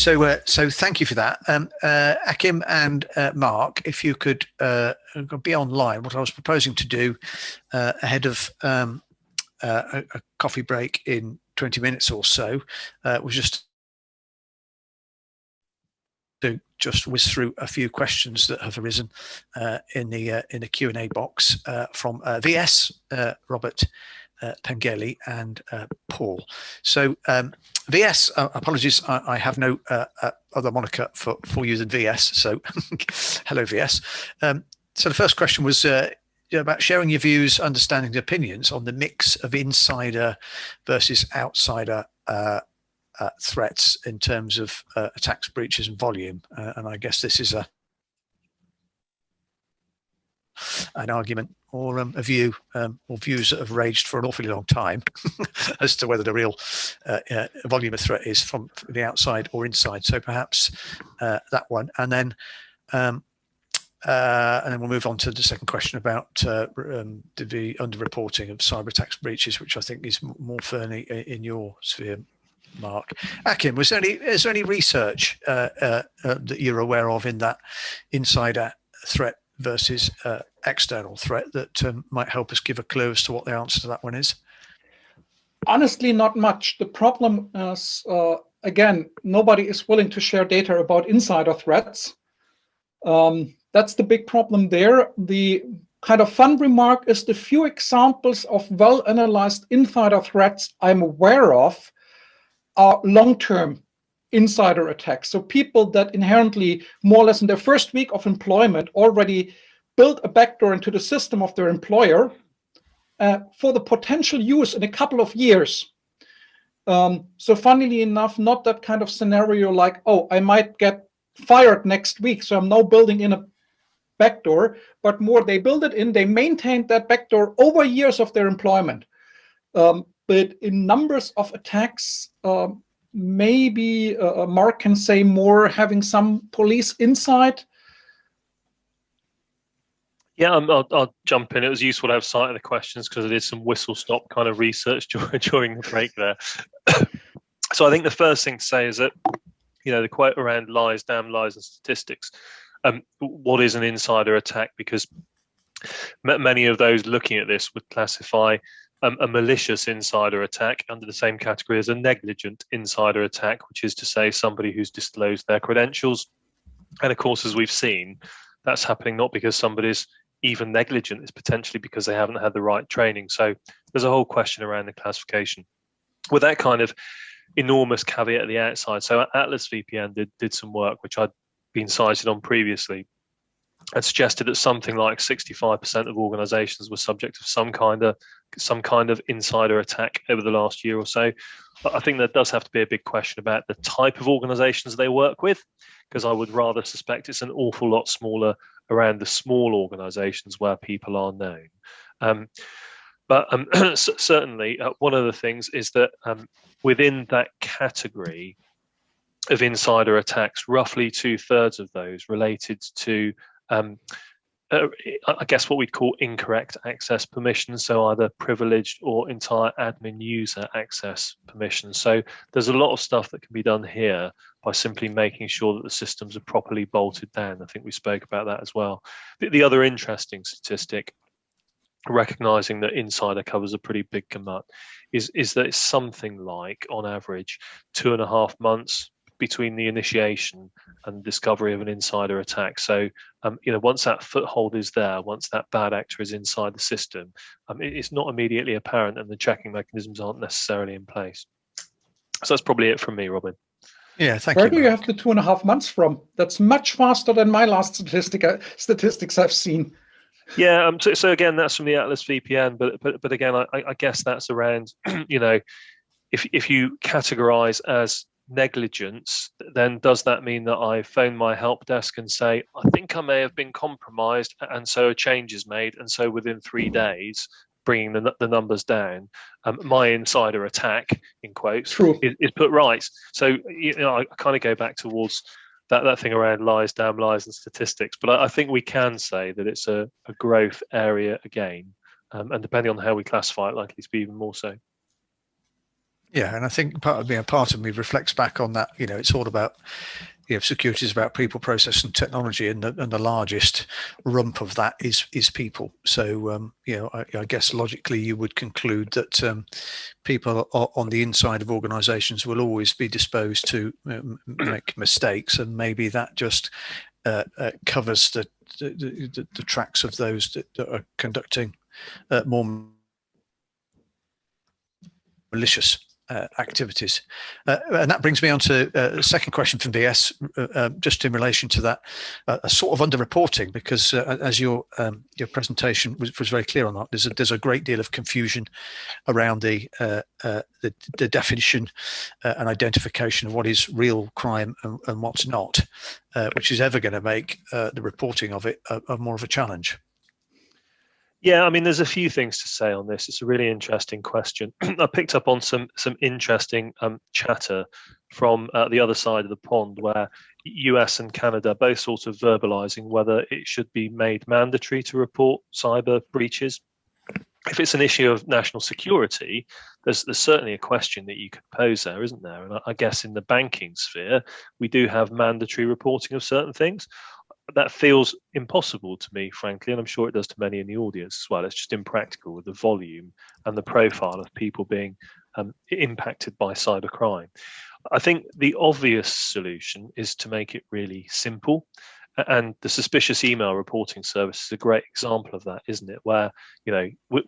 So thank you for that, Achim and Mark. If you could be online, what I was proposing to do ahead of a coffee break in 20 minutes or so was just whiz through a few questions that have arisen in the Q&A box from VS, Robert, Pengeli, and Paul. So VS, apologies, I have no other moniker for you than VS. So hello, VS. So the first question was about sharing your views, understanding the opinions on the mix of insider versus outsider threats in terms of attacks, breaches, and volume. And I guess this is an argument or a view or views that have raged for an awfully long time as to whether the real volume of threat is from the outside or inside. So perhaps that one, and then we'll move on to the second question about the underreporting of cyber attacks breaches, which I think is more firmly in your sphere, Mark. Achim, is there any research that you're aware of in that insider threat versus external threat that might help us give a clue as to what the answer to that one is? Honestly, not much. The problem is, again, nobody is willing to share data about insider threats. That's the big problem there. The kind of fun remark is the few examples of well-analyzed insider threats I'm aware of are long-term insider attacks. So people that inherently, more or less in their first week of employment, already built a backdoor into the system of their employer for the potential use in a couple of years. So funnily enough, not that kind of scenario like, oh, I might get fired next week, so I'm now building in a backdoor, but more they build it in, they maintained that backdoor over years of their employment. But in numbers of attacks, maybe Mark can say more, having some police insight. Yeah, I'll jump in. It was useful to have sight of the questions because I did some whistle-stop kind of research during the break there. So I think the first thing to say is that, the quote around lies, damn lies, and statistics. What is an insider attack? Because many of those looking at this would classify a malicious insider attack under the same category as a negligent insider attack, which is to say somebody who's disclosed their credentials. And of course, as we've seen, that's happening not because somebody's even negligent, it's potentially because they haven't had the right training. So there's a whole question around the classification. With that kind of enormous caveat at the outside, so Atlas VPN did some work, which I'd been cited on previously, and suggested that something like 65% of organizations were subject to some kind of insider attack over the last year or so. But I think there does have to be a big question about the type of organizations they work with, because I would rather suspect it's an awful lot smaller around the small organizations where people are known. But certainly, one of the things is that within that category of insider attacks, roughly 2/3 of those related to I guess what we'd call incorrect access permissions, so either privileged or entire admin user access permissions. So there's a lot of stuff that can be done here by simply making sure that the systems are properly bolted down. I think we spoke about that as well. The other interesting statistic, recognizing that insider covers a pretty big gamut, is that it's something like, on average, 2.5 months between the initiation and discovery of an insider attack. So, once that foothold is there, once that bad actor is inside the system, it's not immediately apparent, and the checking mechanisms aren't necessarily in place. So that's probably it from me, Robin. Yeah, thank you. Where do you have the 2.5 months from? That's much faster than my last statistics I've seen. Yeah, so again, that's from the Atlas VPN, but again, I guess that's around, if you categorize as negligence, then does that mean that I phone my help desk and say, I think I may have been compromised, and so a change is made, and so within 3 days, bringing the numbers down, my insider attack, in quotes, is put right. So I kind of go back towards that thing around lies, damn lies, and statistics. But I think we can say that it's a growth area again, and depending on how we classify it, likely to be even more so. Yeah, and I think part of me reflects back on that. It's all about, security is about people, process, and technology, and the largest rump of that is people. So I guess logically you would conclude that people on the inside of organisations will always be disposed to make mistakes, and maybe that just covers the tracks of those that are conducting more malicious activities. And that brings me on to a second question from VS, just in relation to that, a sort of underreporting, because as your presentation was very clear on that, there's a great deal of confusion around the definition and identification of what is real crime and what's not, which is ever going to make the reporting of it more of a challenge. Yeah, I mean, there's a few things to say on this. It's a really interesting question. I picked up on some interesting chatter from the other side of the pond, where US and Canada both sort of verbalizing whether it should be made mandatory to report cyber breaches. If it's an issue of national security, there's certainly a question that you could pose there, isn't there? And I guess in the banking sphere, we do have mandatory reporting of certain things. That feels impossible to me, frankly, and I'm sure it does to many in the audience as well. It's just impractical with the volume and the profile of people being impacted by cybercrime. I think the obvious solution is to make it really simple. And the suspicious email reporting service is a great example of that, isn't it? Where,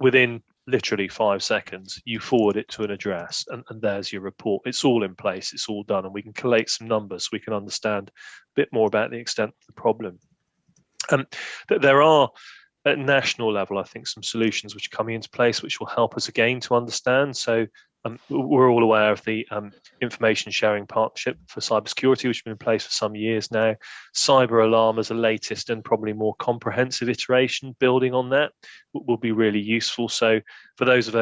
within literally 5 seconds, you forward it to an address and there's your report. It's all in place, it's all done, and we can collate some numbers so we can understand a bit more about the extent of the problem. There are, at national level, I think, some solutions which are coming into place which will help us again to understand. So we're all aware of the information sharing partnership for cybersecurity, which has been in place for some years now. Cyber Alarm as a latest and probably more comprehensive iteration building on that will be really useful. So for those of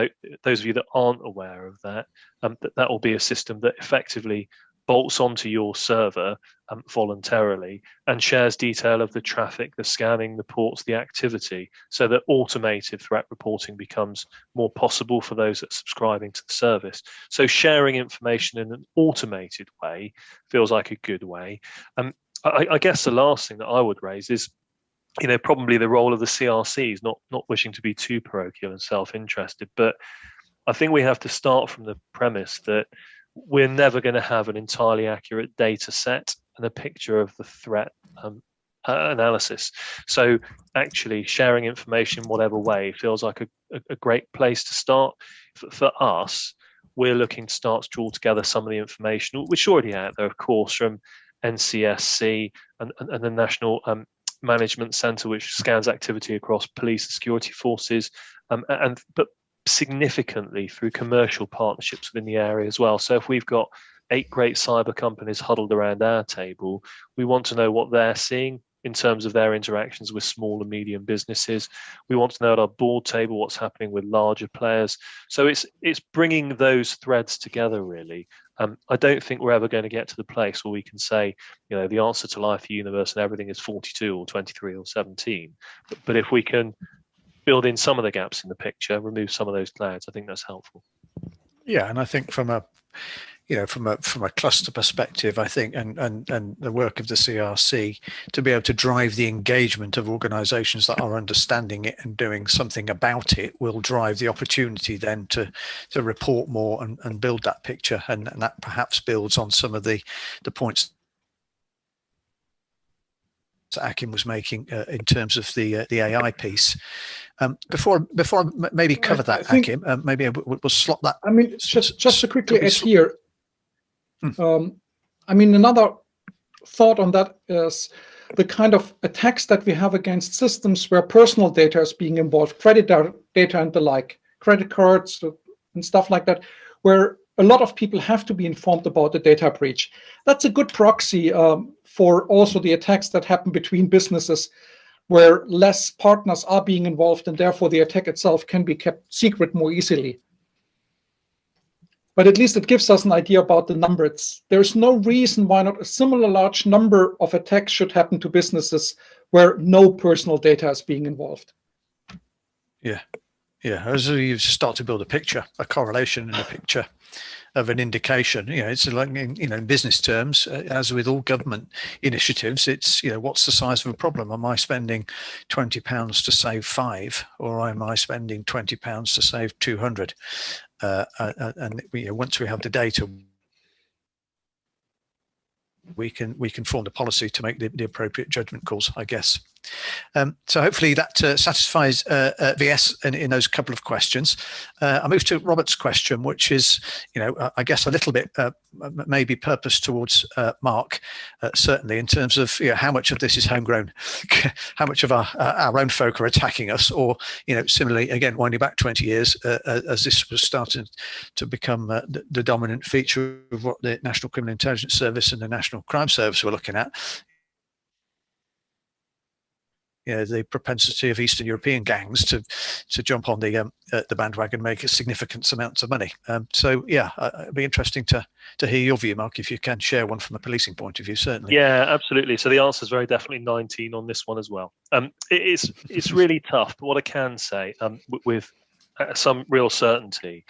you that aren't aware of that, that will be a system that effectively bolts onto your server voluntarily and shares detail of the traffic, the scanning, the ports, the activity, so that automated threat reporting becomes more possible for those that are subscribing to the service. So sharing information in an automated way feels like a good way. I guess the last thing that I would raise is, probably the role of the CRCs, not wishing to be too parochial and self-interested, but I think we have to start from the premise that we're never going to have an entirely accurate data set and a picture of the threat analysis. So actually sharing information in whatever way feels like a great place to start. For us, we're looking to start to draw together some of the information, which is already out there, of course, from NCSC and the National Management Centre, which scans activity across police and security forces, but significantly through commercial partnerships within the area as well. So if we've got 8 great cyber companies huddled around our table, we want to know what they're seeing in terms of their interactions with small and medium businesses. We want to know at our board table what's happening with larger players. So it's bringing those threads together, really. I don't think we're ever going to get to the place where we can say, the answer to life, the universe, and everything is 42 or 23 or 17. But if we can build in some of the gaps in the picture, remove some of those clouds, I think that's helpful. Yeah, and I think from a cluster perspective, I think, and the work of the CRC to be able to drive the engagement of organisations that are understanding it and doing something about it will drive the opportunity then to report more and build that picture, and that perhaps builds on some of the points that Achim was making in terms of the AI piece. Before I maybe cover that, Achim, maybe we'll slot that. I mean, just to quickly add here. Another thought on that is the kind of attacks that we have against systems where personal data is being involved, credit data and the like, credit cards and stuff like that, where a lot of people have to be informed about the data breach. That's a good proxy for also the attacks that happen between businesses, where less partners are being involved, and therefore the attack itself can be kept secret more easily. But at least it gives us an idea about the numbers. There's no reason why not a similar large number of attacks should happen to businesses where no personal data is being involved. Yeah. Yeah, as you start to build a picture, a correlation and a picture of an indication, it's like in business terms, as with all government initiatives, it's what's the size of a problem? Am I spending £20 to save 5, or am I spending £20 to save 200? And once we have the data, we can form the policy to make the appropriate judgment calls, I guess. So hopefully that satisfies VS in those couple of questions. I move to Robert's question, which is, I guess a little bit maybe purpose towards Mark, certainly in terms of how much of this is homegrown, how much of our own folk are attacking us, or similarly, again, winding back 20 years, as this was starting to become the dominant feature of what the National Criminal Intelligence Service and the National Crime Service were looking at. The propensity of Eastern European gangs to jump on the bandwagon and make significant amounts of money. So yeah, it'd be interesting to hear your view, Mark, if you can share one from a policing point of view, certainly. Yeah, absolutely. So the answer is very definitely 19 on this one as well. It's really tough, but what I can say with some real certainty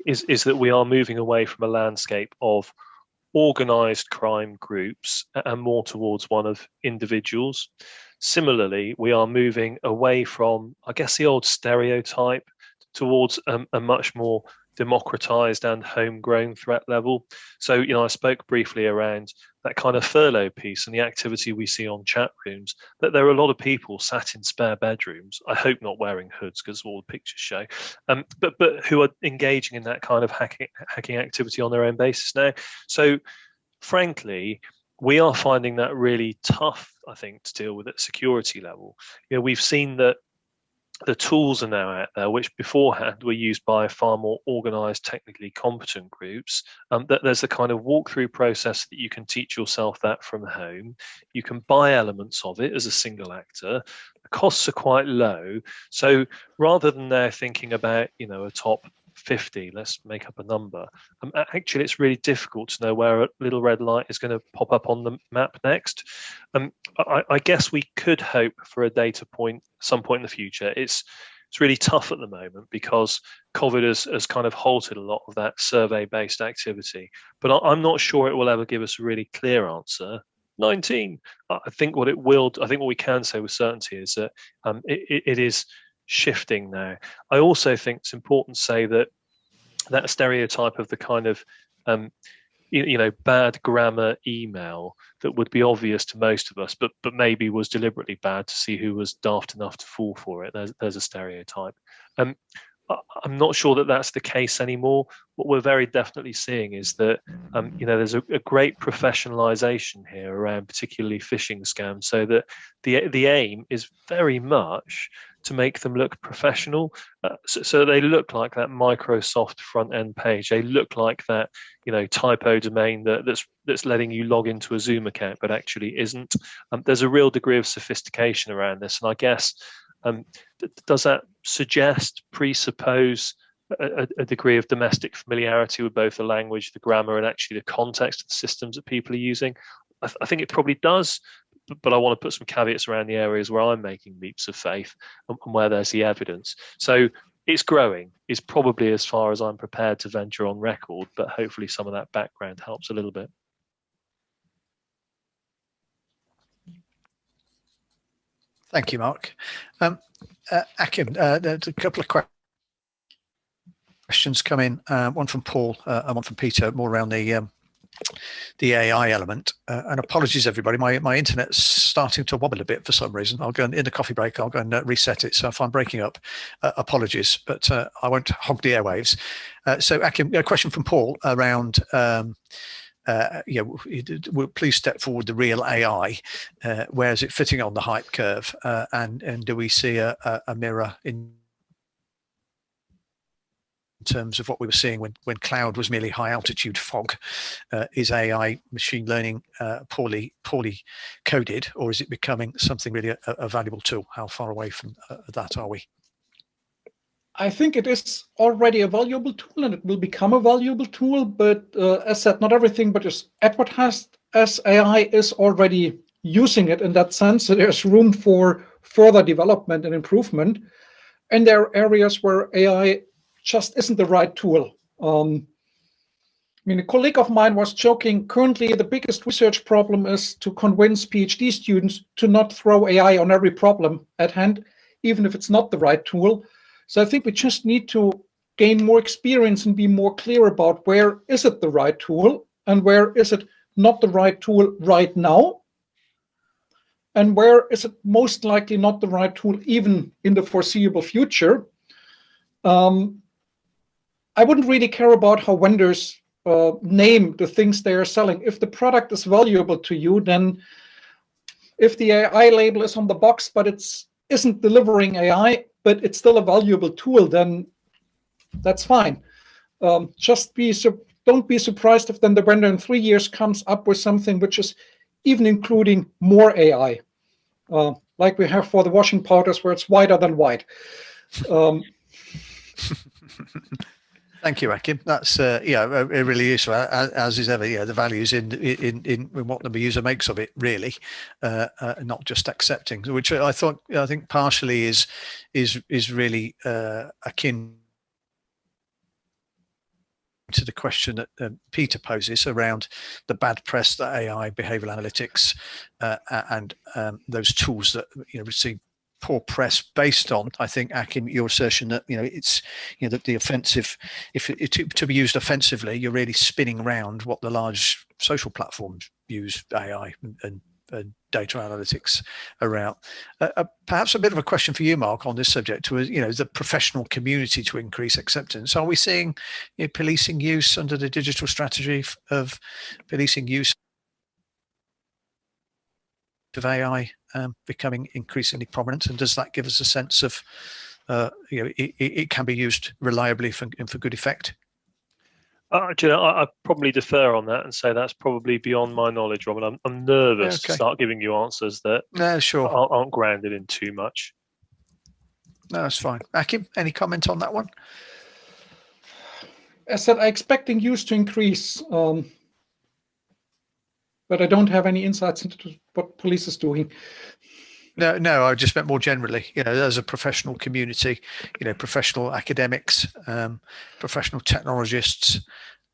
is that we are moving away from a landscape of organized crime groups and more towards one of individuals. Similarly, we are moving away from, I guess, the old stereotype towards a much more democratized and homegrown threat level. So, I spoke briefly around that kind of furlough piece and the activity we see on chat rooms, that there are a lot of people sat in spare bedrooms, I hope not wearing hoods because all the pictures show, but who are engaging in that kind of hacking activity on their own basis now. So, frankly, we are finding that really tough, I think, to deal with at security level. We've seen that the tools are now out there, which beforehand were used by far more organized, technically competent groups. That there's a kind of walkthrough process that you can teach yourself that from home. You can buy elements of it as a single actor. The costs are quite low. So rather than they're thinking about, a top 50, let's make up a number. Actually, it's really difficult to know where a little red light is going to pop up on the map next. I guess we could hope for a data point some point in the future. It's really tough at the moment because COVID has kind of halted a lot of that survey-based activity. But I'm not sure it will ever give us a really clear answer. 19. I think what we can say with certainty is that it is shifting now. I also think it's important to say that stereotype of the kind of bad grammar email that would be obvious to most of us, but maybe was deliberately bad to see who was daft enough to fall for it. There's a stereotype. I'm not sure that that's the case anymore. What we're very definitely seeing is that there's a great professionalization here around particularly phishing scams, so that the aim is very much to make them look professional, so they look like that Microsoft front end page. They look like that typo domain that's letting you log into a Zoom account, but actually isn't. There's a real degree of sophistication around this, and I guess does that presuppose a degree of domestic familiarity with both the language, the grammar, and actually the context of the systems that people are using? I think it probably does, but I want to put some caveats around the areas where I'm making leaps of faith and where there's the evidence. So it's growing, is probably as far as I'm prepared to venture on record, but hopefully some of that background helps a little bit. Thank you, Mark. Achim, there's a couple of questions come in, one from Paul and one from Peter, more around the AI element. And apologies, everybody, my internet's starting to wobble a bit for some reason. I'll go in the coffee break, I'll go and reset it. So if I'm breaking up, apologies, but I won't hog the airwaves. So Achim, a question from Paul around please step forward the real AI. Where is it fitting on the hype curve? And do we see a mirror in terms of what we were seeing when cloud was merely high altitude fog? Is AI machine learning poorly coded, or is it becoming something really a valuable tool? How far away from that are we? I think it is already a valuable tool, and it will become a valuable tool. But as said, not everything but is advertised as AI is already using it in that sense. So there's room for further development and improvement. and there are areas where AI just isn't the right tool. I mean, a colleague of mine was joking, currently the biggest research problem is to convince PhD students to not throw AI on every problem at hand, even if it's not the right tool. So I think we just need to gain more experience and be more clear about where is it the right tool and where is it not the right tool right now, and where is it most likely not the right tool even in the foreseeable future. I wouldn't really care about how vendors name the things they are selling. If the product is valuable to you, then if the AI label is on the box, but it isn't delivering AI, but it's still a valuable tool, then that's fine. Don't be surprised if then the vendor in 3 years comes up with something which is even including more AI, like we have for the washing powders, where it's wider than wide. Thank you, Achim. That's it really useful, as is ever. Yeah, the values in what the user makes of it, really, not just accepting, which I think partially is really akin to the question that Peter poses around the bad press that AI, behavioral analytics, and those tools that receive poor press based on. I think, Achim, your assertion that it's that the offensive, if it, to be used offensively, you're really spinning around what the large social platforms use AI and data analytics around. Perhaps a bit of a question for you, Mark, on this subject, to the professional community to increase acceptance. Are we seeing policing use under the digital strategy of policing use of AI becoming increasingly prominent, and does that give us a sense of it can be used reliably and for good effect? I probably defer on that and say that's probably beyond my knowledge, Robin. I'm nervous to start giving you answers that aren't grounded in too much. No, that's fine. Achim, any comment on that one? As I said, I'm expecting use to increase, but I don't have any insights into what police is doing. No, I just meant more generally, as a professional community, professional academics, professional technologists,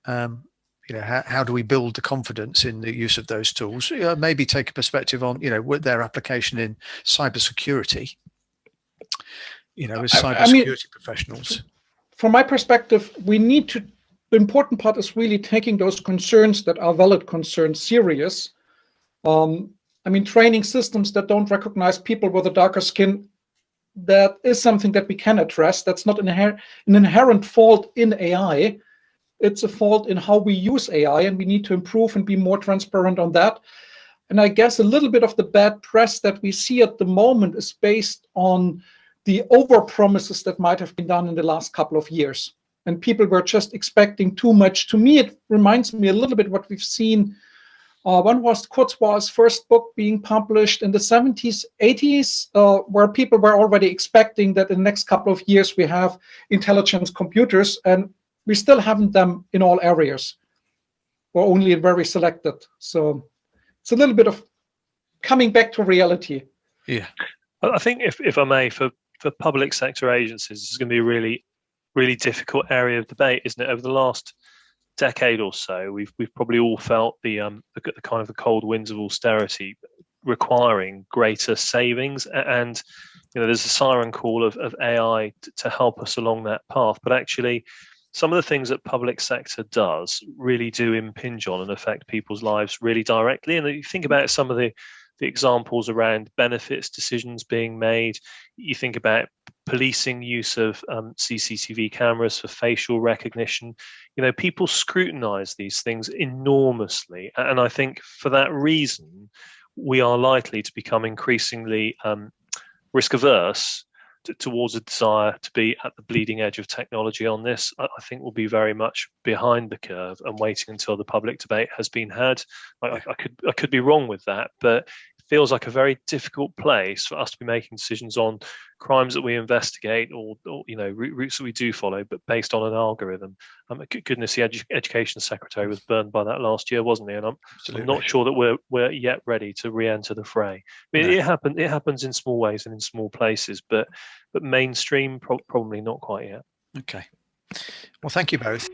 how do we build the confidence in the use of those tools? Maybe take a perspective on, with their application in cybersecurity, as cybersecurity professionals. From my perspective, the important part is really taking those concerns that are valid concerns serious. Training systems that don't recognize people with a darker skin, that is something that we can address. That's not an inherent fault in AI. It's a fault in how we use AI, and we need to improve and be more transparent on that. And I guess a little bit of the bad press that we see at the moment is based on the over-promises that might have been done in the last couple of years. And people were just expecting too much. To me, it reminds me a little bit what we've seen. One was Kurzweil's first book being published in the 70s, 80s, where people were already expecting that in the next couple of years we have intelligent computers, and we still haven't them in all areas. We're only very selected. So it's a little bit of coming back to reality. Yeah, I think if I may, for public sector agencies, this is going to be a really, really difficult area of debate, isn't it? Over the last decade or so, we've probably all felt the kind of the cold winds of austerity requiring greater savings, and there's a siren call of AI to help us along that path. But actually, some of the things that public sector does really do impinge on and affect people's lives really directly. And you think about some of the examples around benefits decisions being made. You think about policing use of CCTV cameras for facial recognition. People scrutinize these things enormously. And I think for that reason, we are likely to become increasingly risk averse towards a desire to be at the bleeding edge of technology on this. I think we'll be very much behind the curve and waiting until the public debate has been had. I could be wrong with that, but feels like a very difficult place for us to be making decisions on crimes that we investigate or routes that we do follow, but based on an algorithm. Goodness, the education secretary was burned by that last year, wasn't he? And I'm not sure that we're yet ready to re-enter the fray. I mean, it happens in small ways and in small places, but mainstream probably not quite yet. Okay. Well, thank you both.